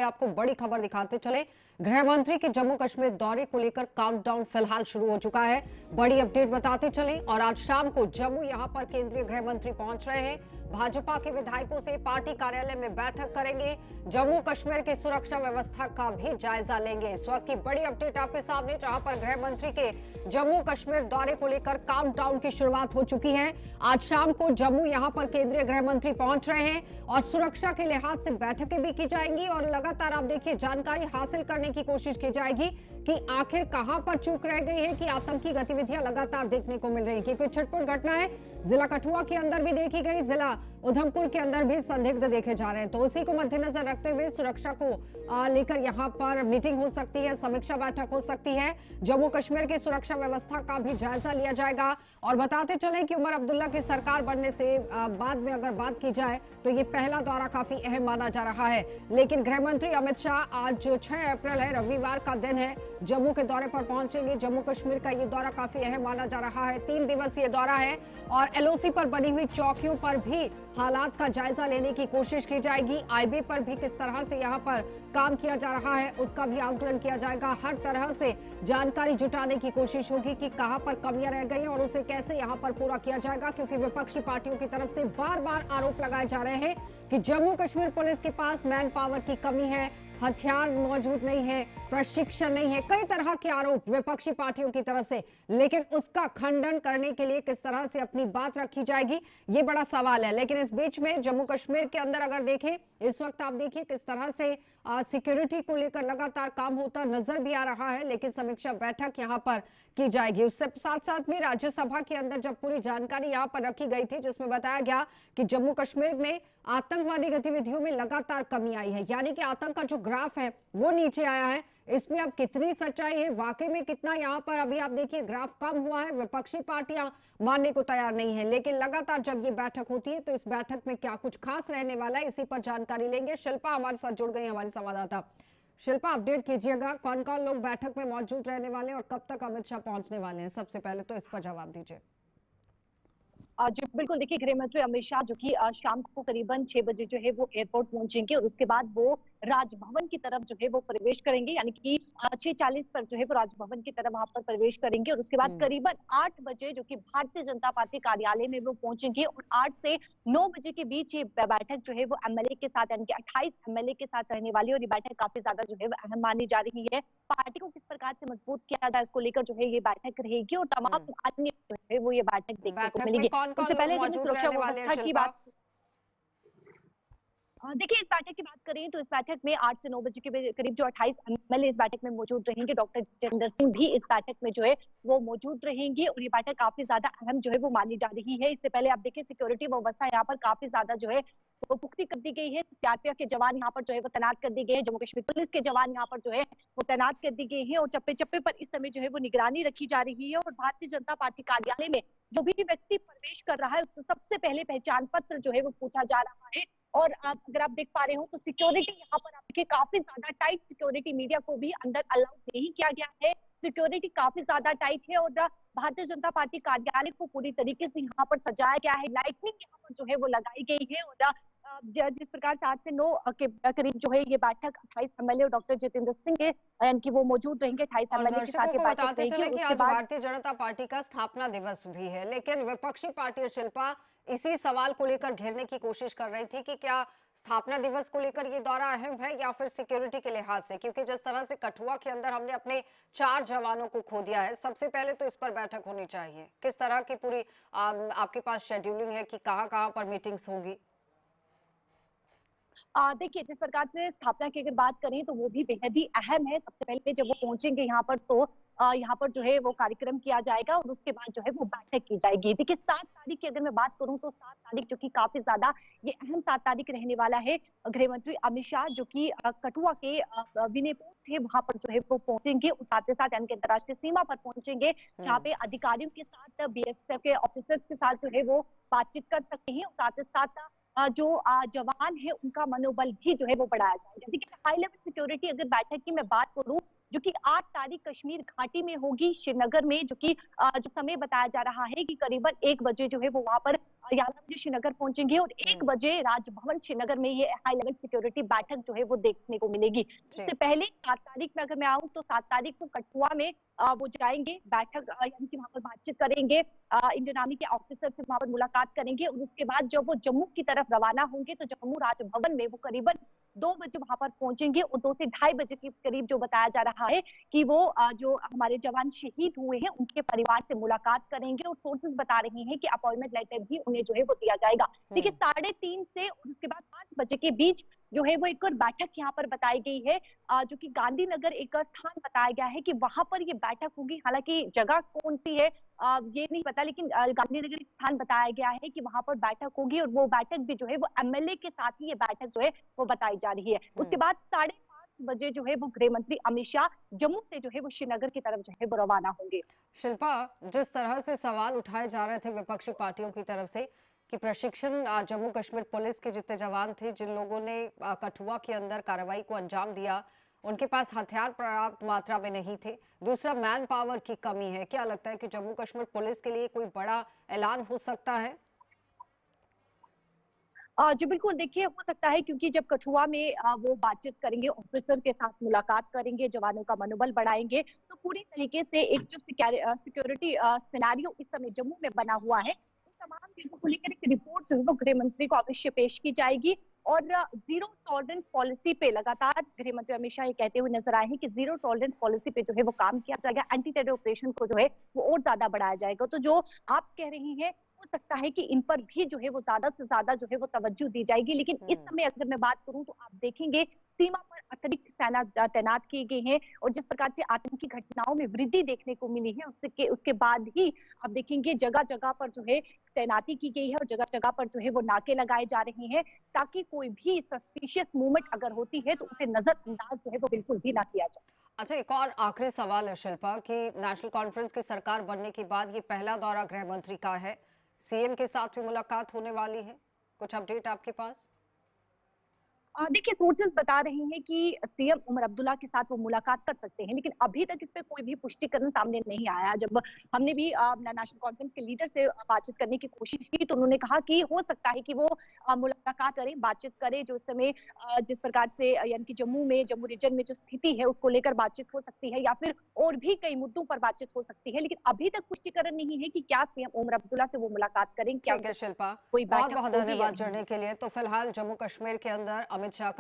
आपको बड़ी खबर दिखाते चले। गृह मंत्री के जम्मू कश्मीर दौरे को लेकर काउंटडाउन फिलहाल शुरू हो चुका है। बड़ी अपडेट बताते चले और आज शाम को जम्मू यहां पर केंद्रीय गृह मंत्री पहुंच रहे हैं। भाजपा के विधायकों से पार्टी कार्यालय में बैठक करेंगे। जम्मू कश्मीर की सुरक्षा व्यवस्था का भी जायजा लेंगे। इस वक्त की बड़ी अपडेट आपके सामने, जहां पर गृह मंत्री के जम्मू कश्मीर दौरे को लेकर काउंटडाउन की शुरुआत हो चुकी है। आज शाम को जम्मू यहां पर केंद्रीय गृह मंत्री पहुंच रहे हैं और सुरक्षा के लिहाज से बैठकें भी की जाएंगी और लगातार आप देखिए जानकारी हासिल करने की कोशिश की जाएगी कि आखिर कहां पर चूक रह गई है कि आतंकी गतिविधियां लगातार देखने को मिल रही है। क्योंकि छिटपुट घटनाएं जिला कठुआ के अंदर भी देखी गई, जिला उधमपुर के अंदर भी संदिग्ध देखे जा रहे हैं। तो उसी को मद्देनजर रखते हुए सुरक्षा को लेकर यहां पर मीटिंग हो सकती है, समीक्षा बैठक हो सकती है। जम्मू कश्मीर की सुरक्षा व्यवस्था का भी जायजा लिया जाएगा। और बताते चलें कि उमर अब्दुल्ला की सरकार बनने से बाद में अगर बात की जाए तो ये पहला दौरा काफी अहम माना जा रहा है। लेकिन गृह मंत्री अमित शाह आज 6 अप्रैल है, रविवार का दिन है, जम्मू के दौरे पर पहुंचेंगे। जम्मू कश्मीर का ये दौरा काफी अहम माना जा रहा है। 3 दिवसीय दौरा है और एलओसी पर बनी हुई चौकियों पर भी हालात का जायजा लेने की कोशिश की जाएगी। आईबी पर भी किस तरह से यहां पर काम किया जा रहा है उसका भी आकलन किया जाएगा। हर तरह से जानकारी जुटाने की कोशिश होगी कि कहां पर कमियां रह गई हैं और उसे कैसे यहां पर पूरा किया जाएगा। क्योंकि विपक्षी पार्टियों की तरफ से बार बार आरोप लगाए जा रहे हैं कि जम्मू कश्मीर पुलिस के पास मैन पावर की कमी है, हथियार मौजूद नहीं है, प्रशिक्षण नहीं है, कई तरह के आरोप विपक्षी पार्टियों की तरफ से। लेकिन उसका खंडन करने के लिए किस तरह से अपनी बात रखी जाएगी, ये बड़ा सवाल है। लेकिन इस बीच में जम्मू कश्मीर के अंदर अगर देखें, इस वक्त आप देखिए किस तरह से सिक्योरिटी को लेकर लगातार काम होता नजर भी आ रहा है। लेकिन समीक्षा बैठक यहां पर की जाएगी। उससे साथ साथ में राज्यसभा के अंदर जब पूरी जानकारी यहां पर रखी गई थी, जिसमें बताया गया कि जम्मू कश्मीर में आतंकवादी गतिविधियों में लगातार कमी आई है, यानी कि आतंक का जो ग्राफ है वो नीचे आया है। इसमें अब कितनी सच्चाई है, वाकई में कितना यहाँ पर अभी आप देखिए ग्राफ कम हुआ है, विपक्षी पार्टियां मानने को तैयार नहीं है। लेकिन लगातार जब ये बैठक होती है तो इस बैठक में क्या कुछ खास रहने वाला है, इसी पर जानकारी लेंगे। शिल्पा हमारे साथ जुड़ गई, हमारी संवाददाता। शिल्पा, अपडेट कीजिएगा, कौन कौन लोग बैठक में मौजूद रहने वाले हैं और कब तक अमित शाह पहुंचने वाले हैं? सबसे पहले तो इस पर जवाब दीजिए। जी बिल्कुल, देखिए गृह मंत्री अमित शाह जो कि शाम को करीबन 6 बजे जो है वो एयरपोर्ट पहुंचेंगे और उसके बाद वो राजभवन की तरफ जो है वो प्रवेश करेंगे, यानी कि 6:40 पर जो है वो राजभवन की तरफ वहां पर प्रवेश करेंगे। और उसके बाद करीबन 8 बजे जो कि भारतीय जनता पार्टी कार्यालय में वो पहुंचेंगे और 8 से 9 बजे के बीच ये बैठक जो है वो एमएलए के साथ, यानी कि 28 एमएलए के साथ रहने वाली है। और ये बैठक काफी ज्यादा जो है वो अहम मानी जा रही है। पार्टी को किस प्रकार से मजबूत किया जाए इसको लेकर जो है ये बैठक रहेगी और तमाम अन्य जो है वो ये बैठक देखने को बैठक में मिलेगी। कौन कौन उससे लोग पहले अगर मैं मौजूद सुरक्षा रहने वाले हैं व्यवस्था की शिल्पा? बात देखिए इस बैठक की बात करें तो इस बैठक में 8 से 9 बजे के करीब जो 28 एमएलए इस बैठक में मौजूद रहेंगे। डॉक्टर जितेंद्र सिंह भी इस बैठक में जो है वो मौजूद रहेंगे और ये बैठक काफी ज्यादा अहम जो है वो मानी जा रही है। इससे पहले आप देखिए सिक्योरिटी व्यवस्था यहाँ पर काफी ज्यादा जो है वो पुख्ती कर दी गई है। सीआरपीएफ के जवान यहाँ पर जो है वो तैनात कर दिए गए हैं, जम्मू कश्मीर पुलिस के जवान यहाँ पर जो है वो तैनात कर दी गई है और चप्पे चप्पे पर इस समय जो है वो निगरानी रखी जा रही है। और भारतीय जनता पार्टी कार्यालय में जो भी व्यक्ति प्रवेश कर रहा है उसको सबसे पहले पहचान पत्र जो है वो पूछा जा रहा है। और आप अगर आप देख पा रहे हो तो सिक्योरिटी यहाँ पर आप देखिए काफी ज्यादा टाइट सिक्योरिटी, मीडिया को भी अंदर अलाउ नहीं किया गया है। सिक्योरिटी काफी ज्यादा टाइट है और भारतीय जनता पार्टी कार्यालय को पूरी तरीके से यहाँ पर सजाया गया है। लाइटनिंग यहाँ पर जो है वो लगाई गई है और जिस प्रकार से 8 से 9 के करीब जो है ये बैठक 28 एमएलए और डॉक्टर जितेंद्र सिंह के यानी कि वो मौजूद रहेंगे। 28 और एमएलए के दर्शकों साथ ये को बैठक बताते रहेगी चले और कि उसके आज बाद भारतीय जनता पार्टी का स्थापना दिवस भी है। लेकिन विपक्षी पार्टी शिल्पा इसी सवाल को लेकर घेरने की कोशिश कर रही थी कि क्या स्थापना दिवस को लेकर ये दौरा अहम है या फिर सिक्योरिटी के लिहाज से। क्योंकि जिस तरह से कठुआ के अंदर हमने अपने 4 जवानों को खो दिया है, सबसे पहले तो इस पर बैठक होनी चाहिए। किस तरह की पूरी आपके पास शेड्यूलिंग है कि कहां कहां पर मीटिंग्स होंगी? देखिए जिस प्रकार से स्थापना की अगर बात करें तो वो भी बेहद ही अहम है। सबसे पहले जब वो पहुंचेंगे यहाँ पर तो यहाँ पर जो है वो कार्यक्रम किया जाएगा और उसके बाद जो है वो बैठक की जाएगी। देखिए 7 तारीख की अगर मैं बात करूं तो 7 तारीख जो कि काफी ज्यादा ये अहम 7 तारीख रहने वाला है। गृह मंत्री अमित शाह जो कि कठुआ के विनय पोस्ट है वहां पर जो है वो पहुंचेंगे और साथ ही साथ यानी कि अंतर्राष्ट्रीय सीमा पर पहुंचेंगे, जहाँ पे अधिकारियों के साथ बीएसएफ के ऑफिसर्स के साथ जो है वो बातचीत कर सकते हैं और साथ ही साथ जो जवान है उनका मनोबल भी जो है वो बढ़ाया जाएगा। देखिए हाई लेवल सिक्योरिटी अगर बैठक की मैं बात करूं जो कि 8 तारीख कश्मीर घाटी में होगी, श्रीनगर में, जो कि जो समय बताया जा रहा है कि करीबन 1 बजे जो है वो वहां पर 11 बजे श्रीनगर पहुंचेंगे और 1 बजे राजभवन श्रीनगर में ये हाई लेवल सिक्योरिटी बैठक जो है वो देखने को मिलेगी। उससे पहले 7 तारीख में अगर मैं आऊं तो 7 तारीख को कठुआ में वो जाएंगे, बैठक यानी कि वहां पर बातचीत करेंगे, इंडियन आर्मी के ऑफिसर से वहां पर मुलाकात करेंगे और उसके बाद जब वो जम्मू की तरफ रवाना होंगे तो जम्मू राजभवन में वो करीबन 2 बजे वहां पर पहुंचेंगे और 2 से ढाई बजे के करीब जो बताया जा रहा है कि वो जो हमारे जवान शहीद हुए हैं उनके परिवार से मुलाकात करेंगे और सोर्सेज बता रही हैं कि अपॉइंटमेंट लेटर भी उन्हें जो है वो दिया जाएगा। देखिए 3:30 से और उसके बाद 5 बजे के बीच जो है वो एक और बैठक यहाँ पर बताई गई है, जो कि गांधीनगर एक स्थान बताया गया है कि वहां पर ये बैठक होगी। हालांकि जगह कौन सी है ये नहीं पता, लेकिन गांधीनगर एक स्थान बताया गया है कि वहां पर बैठक होगी और वो बैठक भी जो है वो एमएलए के साथ ही ये बैठक जो है वो बताई जा रही है। उसके बाद 5:30 बजे जो है वो गृह मंत्री अमित शाह जम्मू से जो है वो श्रीनगर की तरफ जो है वो रवाना होंगे। शिल्पा, जिस तरह से सवाल उठाए जा रहे थे विपक्षी पार्टियों की तरफ से कि प्रशिक्षण जम्मू कश्मीर पुलिस के जितने जवान थे जिन लोगों ने कठुआ के अंदर कार्रवाई को अंजाम दिया, उनके पास हथियार पर्याप्त मात्रा में नहीं थे, दूसरा मैन पावर की कमी है, क्या लगता है कि जम्मू कश्मीर पुलिस के लिए कोई बड़ा ऐलान हो सकता है? जी बिल्कुल, देखिए हो सकता है क्योंकि जब कठुआ में वो बातचीत करेंगे, ऑफिसर के साथ मुलाकात करेंगे, जवानों का मनोबल बढ़ाएंगे, तो पूरी तरीके से एक जो सिक्योरिटी सिनेरियो इस समय जम्मू में बना हुआ है, उन तमाम चीजों को लेकर एक रिपोर्ट जो है वो गृह मंत्री को अवश्य पेश की जाएगी। और जीरो टॉलरेंस पॉलिसी पे लगातार गृह मंत्री अमित शाह ये कहते हुए नजर आए हैं कि जीरो टॉलरेंस पॉलिसी पे जो है वो काम किया जाएगा, एंटी टेरर ऑपरेशन को जो है वो और ज्यादा बढ़ाया जाएगा। तो जो आप कह रही हैं हो सकता है कि इन पर भी जो है वो ज्यादा से ज्यादा जो है वो तवज्जो दी जाएगी, लेकिन इस समय अगर मैं बात करूं तो आप देखेंगे सीमा पर अतिरिक्त सेना तैनात किए गए हैं और जिस प्रकार से आतंकी घटनाओं में वृद्धि देखने को मिली है उसके बाद ही आप देखेंगे जगह जगह पर जो है तैनाती की गई है और जगह जगह पर जो है वो नाके लगाए जा रहे हैं, ताकि कोई भी सस्पिशियस मूवमेंट अगर होती है तो उसे नजरअंदाज जो है वो बिल्कुल भी ना किया जाए। अच्छा, एक और आखिरी सवाल है शिल्पा कि नेशनल कॉन्फ्रेंस की सरकार बनने के बाद ये पहला दौरा गृह मंत्री का है, सीएम के साथ भी मुलाकात होने वाली है, कुछ अपडेट आपके पास? देखिए सोर्सेज बता रहे हैं कि सीएम उमर अब्दुल्ला के साथ वो मुलाकात कर सकते हैं, लेकिन अभी तक इस पे कोई भी पुष्टिकरण सामने नहीं आया। जब हमने भी नेशनल कॉन्फ्रेंस के लीडर से बातचीत करने की कोशिश की तो उन्होंने कहा कि हो सकता है कि वो मुलाकात करें, बातचीत करें, जो इस समय जिस प्रकार से यानी कि जम्मू रीजन में जो स्थिति है उसको लेकर बातचीत हो सकती है या फिर और भी कई मुद्दों पर बातचीत हो सकती है, लेकिन अभी तक पुष्टिकरण नहीं है कि क्या सीएम उमर अब्दुल्ला से वो मुलाकात करें, क्या ठीक है शिल्पा, कोई बहुत बैठक बहुत होगी या धन्यवाद नहीं। जुड़ने के लिए। तो फिलहाल जम्मू कश्मीर के अंदर अमित शाह का